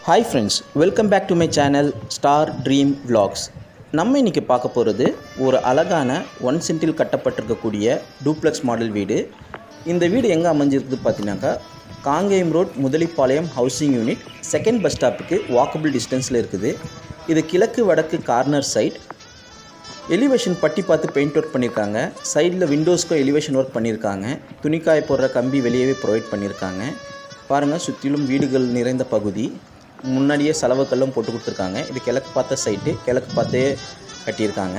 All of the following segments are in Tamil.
Hi friends, welcome back to my channel Star Dream Vlogs. நம்ம இன்னைக்கு பார்க்க போகிறது ஒரு அழகான 1 சென்டில் கட்டப்பட்டிருக்கக்கூடிய டூப்ளெக்ஸ் மாடல் வீடு. இந்த வீடு எங்கே அமைஞ்சிருக்குது பார்த்தீங்கன்னாக்கா Kangeyam road Mudalipalayam housing unit second bus ஸ்டாப்புக்கு வாக்கபிள் டிஸ்டன்ஸில் இருக்குது. இது கிழக்கு வடக்கு கார்னர் சைட். எலிவேஷன் பட்டி பார்த்து பெயிண்ட் ஒர்க் பண்ணியிருக்காங்க. சைடில் விண்டோஸ்க்கும் எலிவேஷன் ஒர்க் பண்ணியிருக்காங்க. துணிக்காய போடுற கம்பி வெளியவே ப்ரொவைட் பண்ணியிருக்காங்க. பாருங்கள், சுற்றிலும் வீடுகள் நிறைந்த பகுதி. முன்னாடியே செலவுக்கெல்லாம் போட்டு கொடுத்துருக்காங்க. இது கிழக்கு பார்த்த சைட்டு, கிழக்கு பார்த்தே கட்டியிருக்காங்க.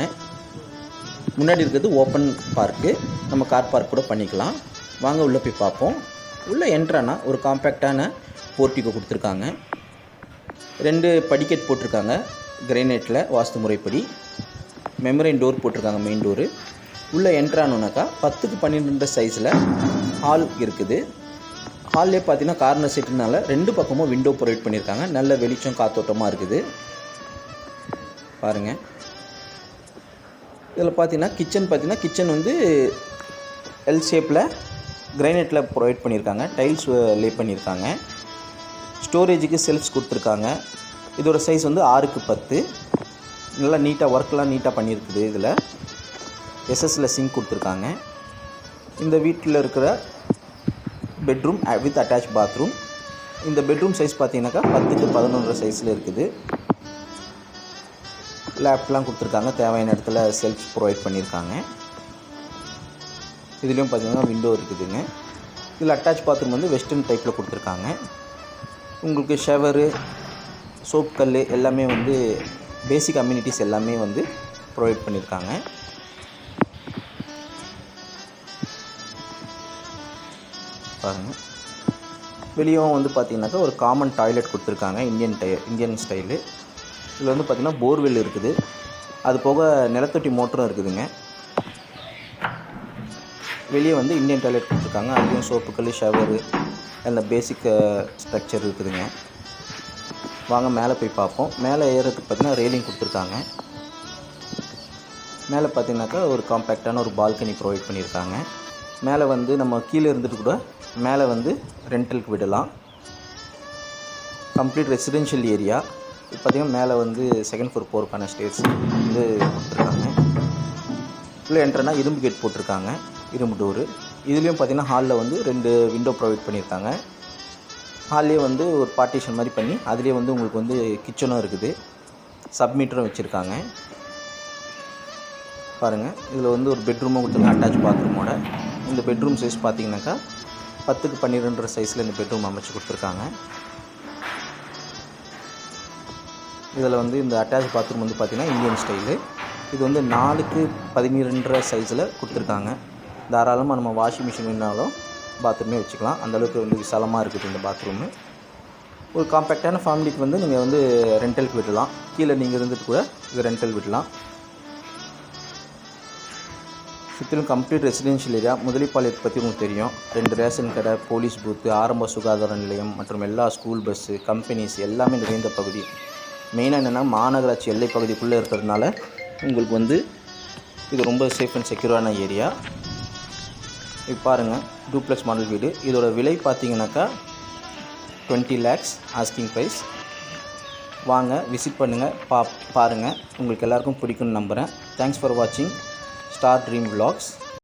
முன்னாடி இருக்கிறது ஓப்பன் பார்க்கு, நம்ம கார் பார்க் கூட பண்ணிக்கலாம். வாங்க உள்ளே போய் பார்ப்போம். உள்ளே என்ட்ரானா ஒரு காம்பேக்டான போர்ட்டிகோ கொடுத்துருக்காங்க. 2 படிக்கட் போட்டிருக்காங்க கிரைனைட்டில் வாஸ்து முறைப்படி. மெமரைன் டோர் போட்டிருக்காங்க, மெயின் டோரு. உள்ளே என்ட்ரானோனாக்கா 10க்கு 12 சைஸில் ஹால் இருக்குது. ஹால்லே பார்த்தீங்கன்னா கார்னர் சீட்டுனால 2 பக்கமும் விண்டோ ப்ரொவைட் பண்ணியிருக்காங்க. நல்ல வெளிச்சம் காத்தோட்டமாக இருக்குது. பாருங்கள், இதில் பார்த்தீங்கன்னா கிச்சன் வந்து எல் ஷேப்பில் கிரைனைட்டில் ப்ரொவைட் பண்ணியிருக்காங்க. டைல்ஸ் லே பண்ணியிருக்காங்க. ஸ்டோரேஜுக்கு செல்ஃப்ஸ் கொடுத்துருக்காங்க. இதோட சைஸ் வந்து 6க்கு 10. நல்லா நீட்டாக ஒர்க்லாம் நீட்டாக பண்ணியிருக்குது. இதில் எஸ்எஸ்சில் சிங்க் கொடுத்துருக்காங்க. இந்த வீட்டில் இருக்கிற பெட்ரூம் வித் அட்டாச் பாத்ரூம். இந்த பெட்ரூம் சைஸ் பார்த்தீங்கன்னாக்கா 10க்கு 11 சைஸில் இருக்குது. லேப்லாம் கொடுத்துருக்காங்க. தேவையான இடத்துல செல்ஃப் ப்ரொவைட் பண்ணியிருக்காங்க. இதுலேயும் பார்த்தீங்கன்னா விண்டோ இருக்குதுங்க. இதில் அட்டாச் பாத்ரூம் வந்து வெஸ்டர்ன் டைப்பில் கொடுத்துருக்காங்க. உங்களுக்கு ஷவரு, சோப் கல் எல்லாமே வந்து பேசிக் அம்யூனிட்டிஸ் எல்லாமே வந்து ப்ரொவைட் பண்ணியிருக்காங்க. பாருங்கள், வெளியும் வந்து பார்த்திங்கனாக்கா ஒரு காமன் டாய்லெட் கொடுத்துருக்காங்க. Indian style. இதில் வந்து பார்த்திங்கன்னா போர்வெல் இருக்குது. அது போக நிலத்தொட்டி மோட்டரும் இருக்குதுங்க. வெளியே வந்து இந்தியன் டாய்லெட் கொடுத்துருக்காங்க. அதுலேயும் சோப்புக்கல், ஷவரு, அந்த பேசிக் ஸ்ட்ரக்சர் இருக்குதுங்க. வாங்க மேலே போய் பார்ப்போம். மேலே ஏறதுக்கு பார்த்திங்கன்னா ரெயிலிங் கொடுத்துருக்காங்க. மேலே பார்த்திங்கனாக்கா ஒரு காம்பேக்டான ஒரு பால்கனி ப்ரொவைட் பண்ணியிருக்காங்க. மேலே வந்து நம்ம கீழே இருந்துட்டு கூட மேலே வந்து ரெண்டலுக்கு விடலாம். Complete residential area. இப்போ பார்த்திங்கன்னா மேலே வந்து செகண்ட் ஃப்ளோர் போகிறதுக்கான ஸ்டேர்ஸ் வந்து கொடுத்துருக்காங்க. உள்ளே என்ட்ரனா இரும்பு கேட் போட்டிருக்காங்க, இரும்பு டோரு. இதுலேயும் பார்த்திங்கன்னா ஹாலில் வந்து 2 விண்டோ ப்ரொவைட் பண்ணியிருக்காங்க. ஹால்லேயே வந்து ஒரு பார்ட்டிஷன் மாதிரி பண்ணி அதுலேயே வந்து உங்களுக்கு வந்து கிச்சனும் இருக்குது. சப்மீட்டரும் வச்சுருக்காங்க. பாருங்கள், இதில் வந்து ஒரு பெட்ரூமும் கொடுத்துருக்காங்க அட்டாச் பாத்ரூமோட. இந்த பெட்ரூம் சைஸ் பார்த்திங்கனாக்கா 10க்கு 12 சைஸில் இந்த பெட்ரூம் அமைச்சு கொடுத்துருக்காங்க. இதில் வந்து இந்த அட்டாச் பாத்ரூம் வந்து பார்த்திங்கன்னா இந்தியன் ஸ்டைலு. இது வந்து 4க்கு 12 சைஸில் கொடுத்துருக்காங்க. தாராளமாக நம்ம வாஷிங் மிஷின் வேணாலும் பாத்ரூமே வச்சுக்கலாம். அந்தளவுக்கு வந்து விசாலமாக இருக்குது இந்த பாத்ரூமு. ஒரு காம்பேக்டான ஃபேமிலிக்கு வந்து நீங்கள் வந்து ரெண்டலுக்கு விடலாம். கீழே நீங்கள் இருந்துட்டு கூட இது ரெண்டல் விடலாம். சுற்றிலும் கம்ப்ளீட் ரெசிடென்ஷியல் ஏரியா. முதலிப்பாளையத்தை பற்றி உங்களுக்கு தெரியும். 2 ரேஷன் கடை, போலீஸ் பூத்து, ஆரம்ப சுகாதார நிலையம் மற்றும் எல்லா ஸ்கூல் பஸ்ஸு, கம்பெனிஸ் எல்லாமே நிறைந்த பகுதி. மெயினாக என்னென்னா மாநகராட்சி எல்லை பகுதிக்குள்ளே இருக்கிறதுனால உங்களுக்கு வந்து இது ரொம்ப சேஃப் அண்ட் செக்யூரான ஏரியா. இது பாருங்கள், டூப்ளெக்ஸ் மாடல் வீடு. இதோட விலை பார்த்தீங்கன்னாக்கா 20 lakhs ஆஸ்கிங் ப்ரைஸ். வாங்க விசிட் பண்ணுங்கள், பாருங்கள். உங்களுக்கு எல்லாருக்கும் பிடிக்கும்னு நம்புகிறேன். தேங்க்ஸ் ஃபார் வாட்சிங் Star Dream Vlogs.